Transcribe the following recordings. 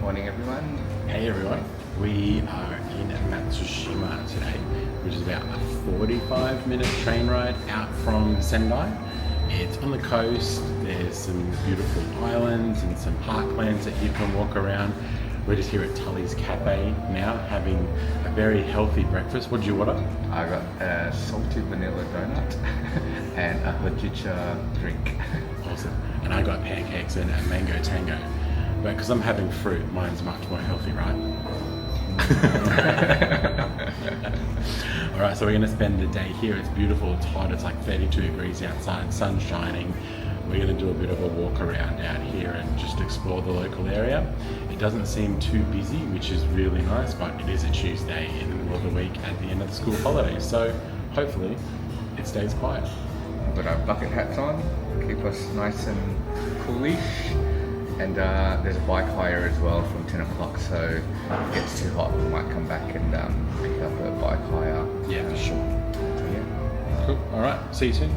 Morning, everyone. Hey everyone, we are in Matsushima today, which is about a 45-minute train ride out from Sendai. It's on the coast, there's some beautiful islands and some parklands that you can walk around. We're just here at Tully's Cafe now, having a very healthy breakfast. What did you order? I got a salted vanilla donut and a hojicha drink. Awesome. And I got pancakes and a mango tango. But because I'm having fruit, mine's much more healthy, right? Alright, so we're going to spend the day here. It's beautiful, it's hot, it's like 32 degrees outside, sun's shining. We're going to do a bit of a walk around out here and just explore the local area. It doesn't seem too busy, which is really nice, but it is a Tuesday in the middle of the week at the end of the school holidays, so hopefully it stays quiet. We've got our bucket hats on, keep us nice and coolish. And there's a bike hire as well from 10 o'clock, so if it gets too hot, we might come back and pick up a bike hire. Yeah, for sure. So yeah. Cool. Alright, see you soon.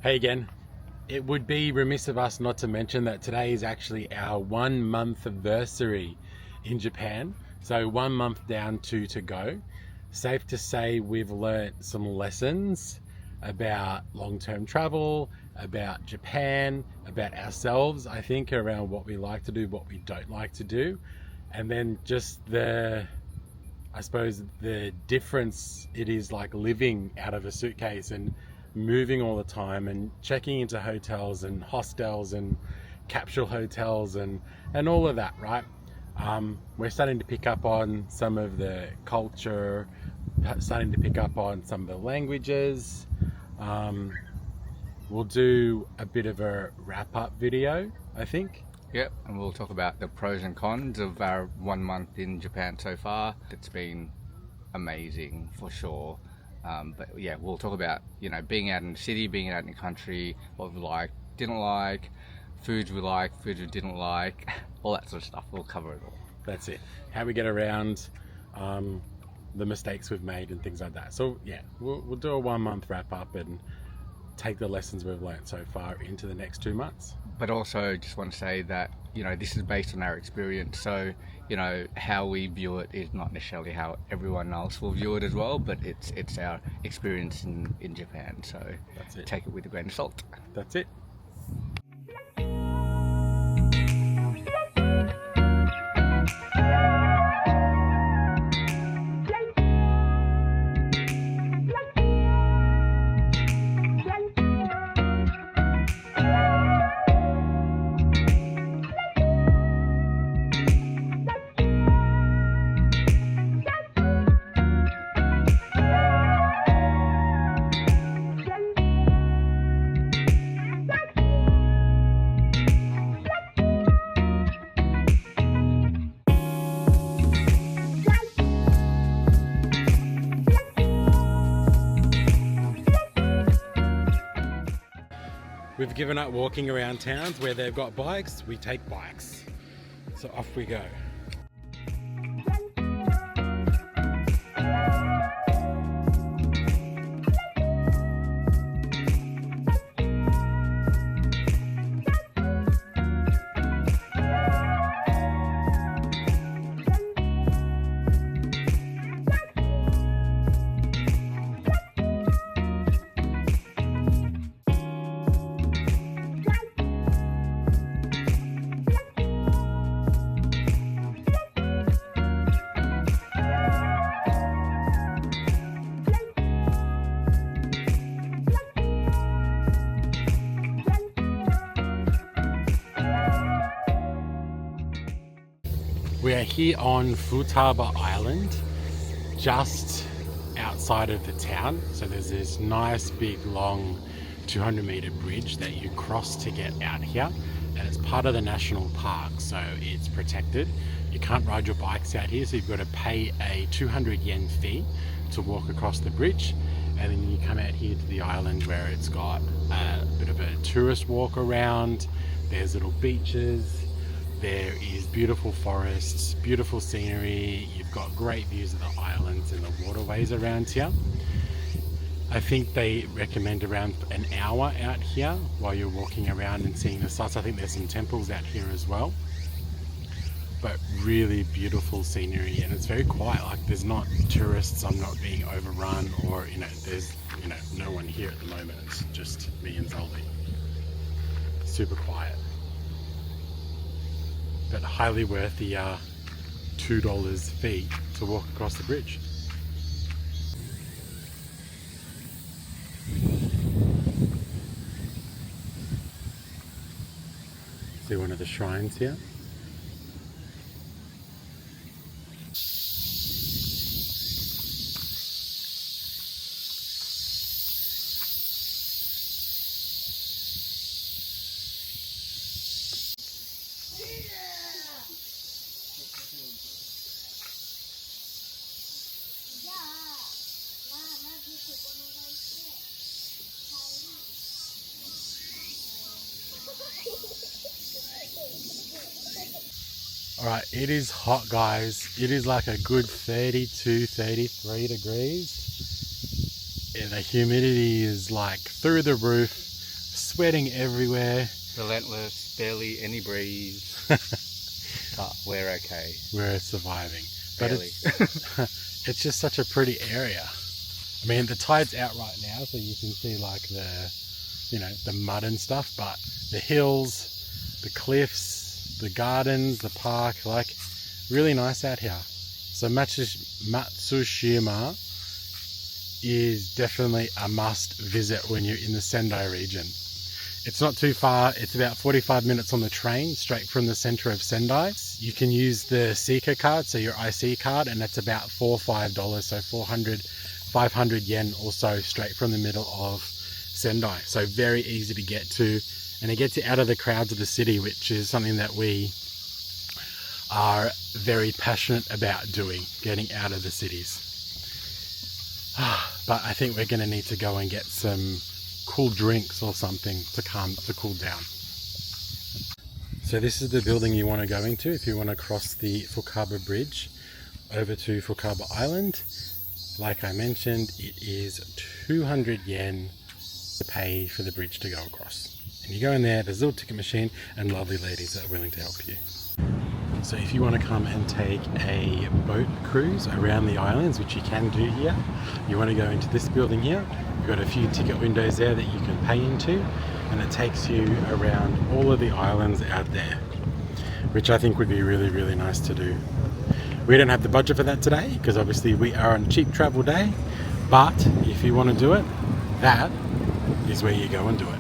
Hey again. It would be remiss of us not to mention that today is actually our 1 month anniversary in Japan. So 1 month down, 2 to go. Safe to say we've learnt some lessons about long-term travel, about Japan, about ourselves, I think, around what we like to do, what we don't like to do. And then just I suppose the difference it is like living out of a suitcase and moving all the time and checking into hotels and hostels and capsule hotels and all of that, right? We're starting to pick up on some of the culture, starting to pick up on some of the languages. We'll do a bit of a wrap-up video, I think. Yep, and we'll talk about the pros and cons of our 1 month in Japan so far. It's been amazing for sure. But yeah, we'll talk about, being out in the city, being out in the country, what we like, didn't like, foods we liked, foods we didn't like, all that sort of stuff. We'll cover it all. That's it. How we get around, the mistakes we've made and things like that. So yeah, we'll do a 1 month wrap up and take the lessons we've learned so far into the next 2 months. But also just want to say that, this is based on our experience. So, how we view it is not necessarily how everyone else will view it as well, but it's our experience in Japan. So that's it. Take it with a grain of salt. That's it. We've given up walking around towns where they've got bikes. We take bikes. So off we go. We are here on Futaba Island, just outside of the town. So there's this nice big long 200-meter bridge that you cross to get out here, and it's part of the national park, so it's protected. You can't ride your bikes out here, so you've got to pay a 200 yen fee to walk across the bridge, and then you come out here to the island where it's got a bit of a tourist walk around. There's little beaches. There is beautiful forests, beautiful scenery. You've got great views of the islands and the waterways around here. I think they recommend around an hour out here while you're walking around and seeing the sights. I think there's some temples out here as well. But really beautiful scenery, and it's very quiet. Like, there's not tourists. I'm not being overrun, or there's no one here at the moment. It's just me and Zolby. Super quiet. But highly worth the $2 fee to walk across the bridge. See one of the shrines here. Alright, it is hot, guys. It is like a good 32, 33 degrees. Yeah, the humidity is like through the roof, sweating everywhere. Relentless, barely any breeze. But we're okay. We're surviving. But Barely. it's just such a pretty area. I mean, the tide's out right now, so you can see like the mud and stuff, but the hills, the cliffs, the gardens, the park, like really nice out here. So Matsushima is definitely a must visit when you're in the Sendai region. It's not too far. It's about 45 minutes on the train straight from the center of Sendai. You can use the Seeker card, so your IC card, and that's about $4 or $5, so 500 yen or so straight from the middle of Sendai. So very easy to get to, and it gets you out of the crowds of the city, which is something that we are very passionate about doing, getting out of the cities. But I think we're going to need to go and get some cool drinks or something to cool down. So this is the building you want to go into if you want to cross the Futaba Bridge over to Futaba Island. Like I mentioned, it is 200 yen to pay for the bridge to go across. And you go in there, there's a little ticket machine and lovely ladies that are willing to help you. So if you want to come and take a boat cruise around the islands, which you can do here, you want to go into this building here. You've got a few ticket windows there that you can pay into, and it takes you around all of the islands out there, which I think would be really, really nice to do. We don't have the budget for that today because obviously we are on a cheap travel day, but if you want to do it, that is where you go and do it.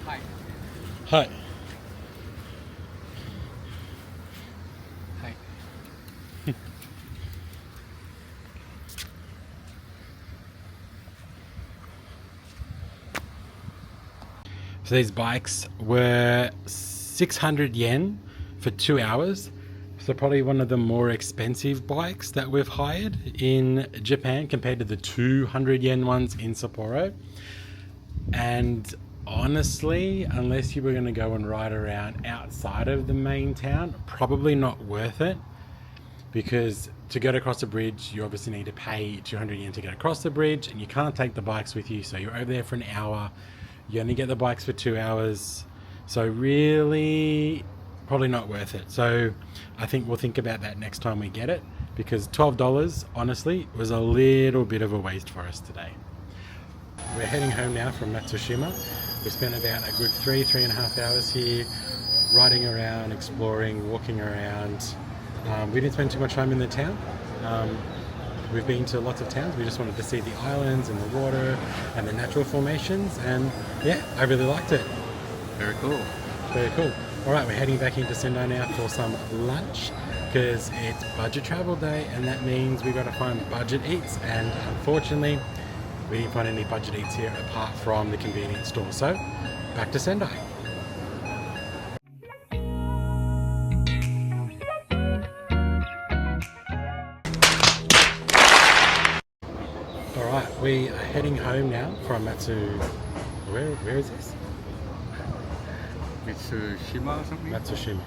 Hi. Hi. So these bikes were 600 yen for 2 hours, So probably one of the more expensive bikes that we've hired in Japan compared to the 200 yen ones in Sapporo. And honestly, unless you were going to go and ride around outside of the main town, probably not worth it, because to get across the bridge you obviously need to pay 200 yen to get across the bridge, and you can't take the bikes with you, so you're over there for an hour, you only get the bikes for 2 hours, so really probably not worth it. So I think we'll think about that next time we get it, because $12 honestly was a little bit of a waste for us today. We're heading home now from Matsushima. We spent about a good 3.5 hours here, riding around, exploring, walking around. We didn't spend too much time in the town. We've been to lots of towns. We just wanted to see the islands and the water and the natural formations, and yeah, I really liked it. Very cool. Very cool. All right, we're heading back into Sendai now for some lunch, because it's budget travel day, and that means we got to find budget eats, and unfortunately we didn't find any budget eats here apart from the convenience store. So back to Sendai. Alright, we are heading home now from where is this? Matsushima or something? Matsushima.